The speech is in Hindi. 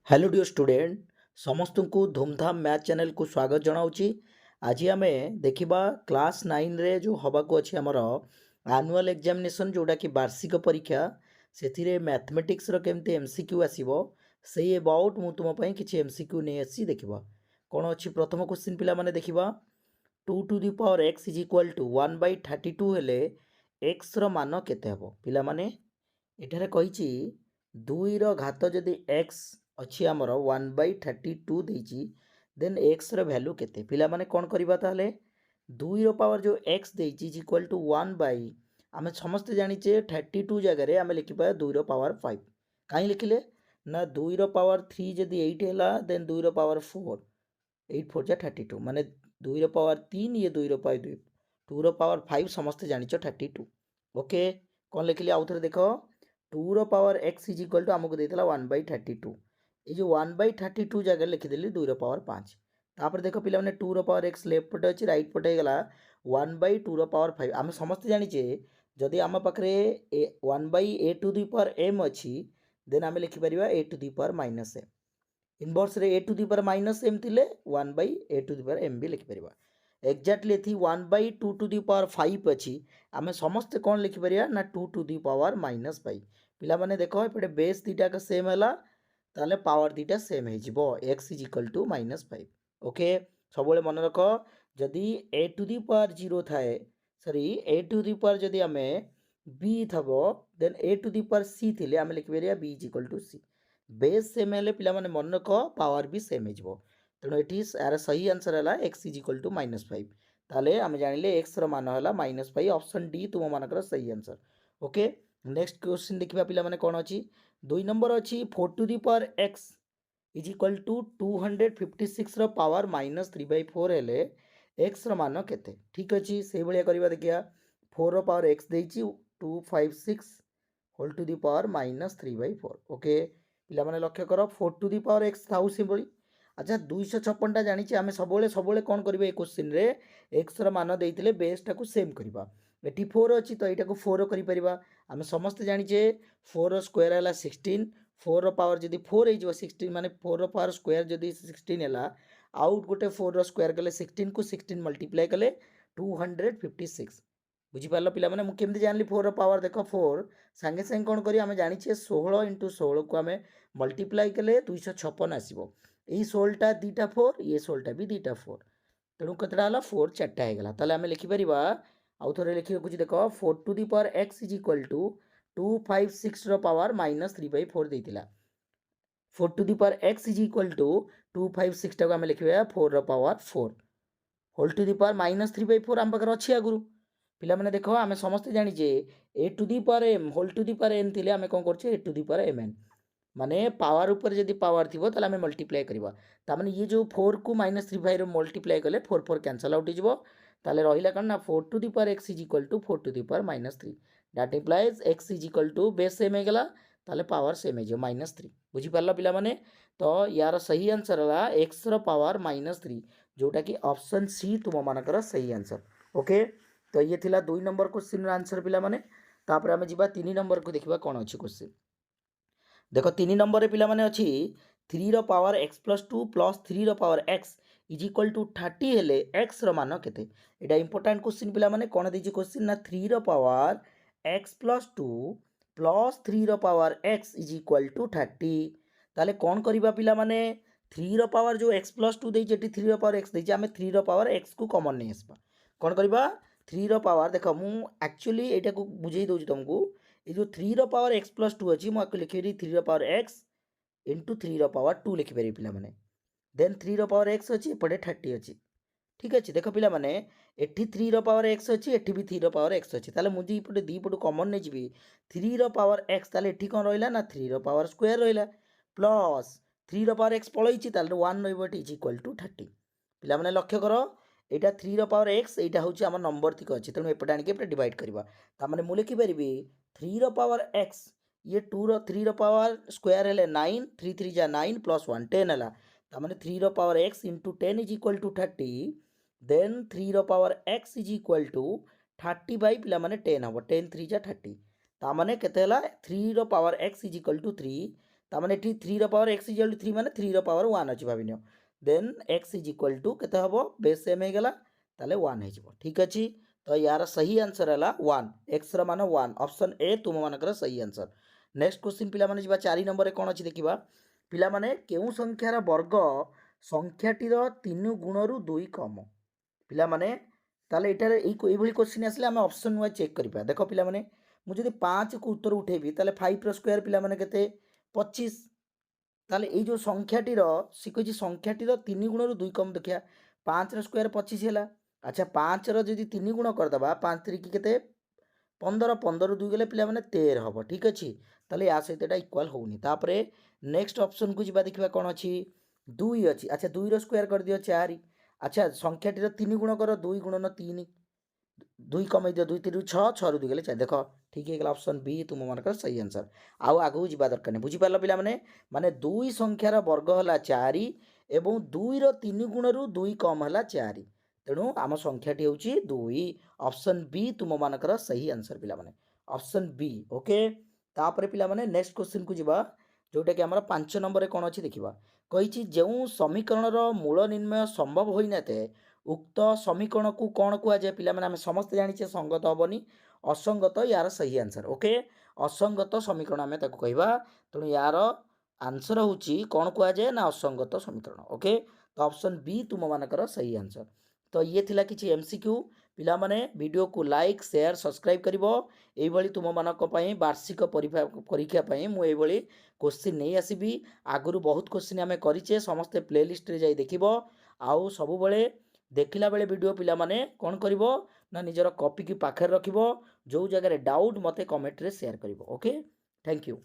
हेलो डियर स्टूडेंट समस्त को धूमधाम मैथ चैनल को स्वागत जनाऊँगी। आज आम देखा क्लास 9 रे जो हवा को अच्छे आमर एनुअल एग्जामिनेशन जोटा कि वार्षिक परीक्षा से मैथमेटिक्स केमती एमसीक्यू आसो से अबाउट मु तुम कि एमसीक्यू नहीं आसी देखा कौन अच्छी प्रथम क्वेश्चन पे देखा 2 to the power x is equal to 1/32 हेले एक्स मान केते हबो पिला माने एठारे कहिछि 2 रो घात जदि x अच्छी आमर 1/32 देछि देन x रो वैल्यू केते पिला माने कोन करबा ताले 2 रो पावर जो x देछि इज इक्वल टू 1 बाय आमे समस्त जानिचे 32 जगह रे आमे लिखिबा 2 रो पावर 5 काई लिखिले ना 2 रो पावर 3 जदि 8 हैला देन 2 रो पावर 4 8 4 जा 32 माने 2 रो पावर 3 ये 2 रो पावर 2 2 रो पावर 5 समस्त जानिचो 32 ओके कोन लिखिले आउ थरे देखो 2 रो power x is equal to आमको देता 1/32 ये जो 1/32 जगह लिखिदेली 2 रो पावर 5 तापर देखो पिला माने 2 रो पावर x लेफ्ट पटे अछि राइट पटे गला 1/2 रो पावर 5 आम समस्त जानिचे जदि आम पाखरे 1/a to the power m अछि देन आम लिखि परिबा a to the power minus m inverse रे a to the power minus m थिले 1/a to the power m भी लिखि परिबा एक्जाक्टली थी 1/2 टू दी पावर 5 अच्छी आम समस्त कौन लिखिपर ना 2 टू दी पावर -5 पिला माने देखो एपटे बेस दीटा सेम है ताले पावर दीटा सेम हो x is equal to -5 okay सब मन रख जदि ए टू दी पावर 0 थाए sorry a to the power जदि आम बी थब then a to the power c थिले आम लिखिपर b is equal to c base same है पिला माने मन रख पावर भी सेम हो तेणु ये यार सही आंसर है एक्स इज इक्वल टू -5 ताले आम जानिले एक्स मान है -5 ऑप्शन डी तुम मानकर सही आंसर ओके नेक्स्ट क्वेश्चन देखा पिला माने कौन अच्छी 2 नंबर अच्छी 4 to the power x is equal to 256 रो पावर -3/4 हेले एक्स मान केते ठीक अच्छे से भाया करवा देखिए 4 रो पावर एक्स देछि 256 whole to the power -3/4 okay पिला माने लक्ष्य कर 4 टू दी पावर एक्स थाउ से अच्छा 256टा जानी आम सब सब कौन करें ये क्वेश्चन रे एक्स मान देते बेसटा को सेम करवा ये 4 अच्छी तो यहाँ 4 कर आम समस्त जानीचे 4 स्क्वायर है 16 4 पावर जदि 4 हो 16 माने 4 पावर स्क्वायर जदि 16 है आउ गोटे 4 स्क्वायर कले 16 को 16 मल्टीप्लाई कले 256 बुझीपार पिला माने मुझे जानी 4 पावर देख 4 सांगे सांगे कौन करें आम जानीचे 16 इंटू 16 को आम मल्टीप्लाई कले 256 आसो यही 16टा दीटा 4 ये 16टा भी दीटा 4 तेणु कतटा है 4 4टा होगा ताले आम लिखिपर आउ थे लिखी रखुच्छी देख 4 to the power x is equal to 256 रो पावर -3/4 देता 4 to the power x is equal to 256 टाक आम लिखा 4 रो power 4 whole to the power -3/4 आम पाखे अच्छी आगु पिला माने देखो आम समस्ते जानीचे a to the power m whole to the power n थिले आम कौन करछे a to the power m n माने पावर ऊपर जदि पावर थी ताले आम मल्टीप्लाई करवा तामाने ये जो 4 को -3/4 मल्टीप्लाई कले 4 4 कैंसल आउट हो ताले रहिला कण ना 4 to the power x is equal to 4 to the power -3 that implies x is equal to base same हो गला ताले पावर सेम हो -3 बुझी पारला पिला माने तो यार सही आंसर है एक्स रो पावर -3 जोटा कि ऑप्शन सी तुम मानकर सही आंसर ओके तो ये थिला 2 नंबर क्वेश्चन आंसर पिला माने तापर आमे जिबा 3 नंबर को देखिबा कोन अछि क्वेश्चन देख 3 नंबर पिला माने अछि 3 रो पावर x प्लस 2 प्लस 3 रो power x is equal to 30 हेले x रो मान केते एटा इंपोर्टेंट क्वेश्चन पिला माने कोन देछि क्वेश्चन ना 3 रो पावर x प्लस 2 प्लस 3 रो power x is equal to 30 ताले कोन करिबा पिला माने 3 रो पावर जो x प्लस 2 देछि एटी 3 रो पावर x देछि आमे 3 रो पावर x को कॉमन नै आसबा कोन करिबा 3 रो पावर देखो मु एक्चुअली एटा को बुझेई दोछि तुमको ये जो 3 रो पावर x प्लस 2 अच्छी मुझे लिखे 3 रो पावर x इंटू 3 रो पावर 2 लिखिपारे पिला माने देन 3 रो पावर x अच्छी एपटे 30 अच्छी ठीक अच्छे देख पिला माने एठी 3 रो पावर x अच्छी एठी भी 3 रो पावर x अच्छी ताले मुझे इपटे दी पटु कॉमन नै जिबी 3 रो पावर x ताले एठी कोन रहिला ना 3 रो पावर स्क्वायर रहिला प्लस 3 रो पावर x पळैछि ताले 1 रहइबो इज इक्वल टू 30 पिला माने लक्ष्य करो एटा 3 रो पावर x एटा होची हमर नंबर थिक अछि तेनु एपटे आनिके एपटे डिवाइड करबा ता माने मु लिखि परिबी 3 रो पावर x ये 2 रो 3 रो पावर स्क्वायर हेले 9 3 3 जा 9 प्लस 1 10 हला ता माने 3 रो power x into 10 is equal to 30 then 3 रो power x is equal to 30 by पिला माने 10 हबो 10 3 जा 30 ता माने केते हला 3 रो power x is equal to 3 तामाने एठी 3 ର पावर x इक्वल टू 3 माने 3 ର पावर 1 अछि भाबिनियो then x is equal to केते हबो बेस m हे गेला ताले 1 हे जिवो ठीक अछि तो यार सही आंसर हला 1 x र मान 1 ऑप्शन ए तुम मानकर सही आंसर नेक्स्ट क्वेश्चन पिला माने जिबा 4 नंबर रे कोन अछि देखिबा पिला माने केउ संख्यार वर्ग संख्याटीर 3 गुणरु 2 कम पिला माने ताले एटारे एई भली क्वेश्चन आसले हम ऑप्शन वाइज चेक करिपा देखो पिला माने मु जदि 5 को उत्तर उठेबी ताले 5 रो स्क्वायर पिला माने केते 25 ताले एई जो संख्याटीर सिकोजी संख्याटीर 3 गुणरु 2 कम देखिया 5 रो स्क्वायर 25 हैला अच्छा 5 रो जदि 3 गुण कर दबा 5 3 की केते 15 15 2 गेले पिला माने 13 हबो ठीक अछि ताले या सहित एटा इक्वल होउनी तापरे नेक्स्ट ऑप्शन को जिबा देखिबा कोन अछि 2 अछि अच्छा 2 रो स्क्वायर कर दियो 4 अच्छा संख्याटीर 3 गुण कर 2 गुणन 3 2 कमै दियो 2 3 6 6 2 गेले 4 देखो ठीक है गेला ऑप्शन बी तुम मानकर सही आंसर आउ आगु जिबा दरकार नै बुझि पारलो पिला माने 2 संख्यार वर्ग हला 4 एवं 2 रो 3 गुणरु 2 कम हला 4 तेणु आम संख्याटी होची 2 ऑप्शन बी तुम मानकर सही आंसर पिला माने ऑप्शन बी ओके तापरे पिला माने नेक्स्ट क्वेश्चन को जिबा जोटा कि हमर 5 नंबर रे कोन अछि देखिबा कहिछि जेउ समीकरण रो मूल निर्णय संभव होई नाते उक्त समीकरण को कौन कुआ जाए पिला माने हम समस्त जानि संगत हबनी असंगत यार सही आंसर ओके असंगत समीकरण आम ताको कहबा तेणु यार आंसर होची कौन कुआ जाए ना असंगत समीकरण ओके तो ऑप्शन बी तुम मानकर सही आंसर तो ये थिला किछि एमसीक्यू पिला माने वीडियो को लाइक शेयर सब्सक्राइब करिवो एई भली तुम मानक पई वार्षिक परीक्षा पई मु एई भली क्वेश्चन नहीं आसीबी आगुरु बहुत क्वेश्चन आमे करिचे समस्त प्लेलिस्ट रे जाई देखिबो आउ सब बेले देखिला बेले वीडियो पिला माने कोन करिवो ना निजर कॉपी की पाखर रखिबो जो जगह रे डाउट मते कमेंट रे शेयर करिवो ओके थैंक यू।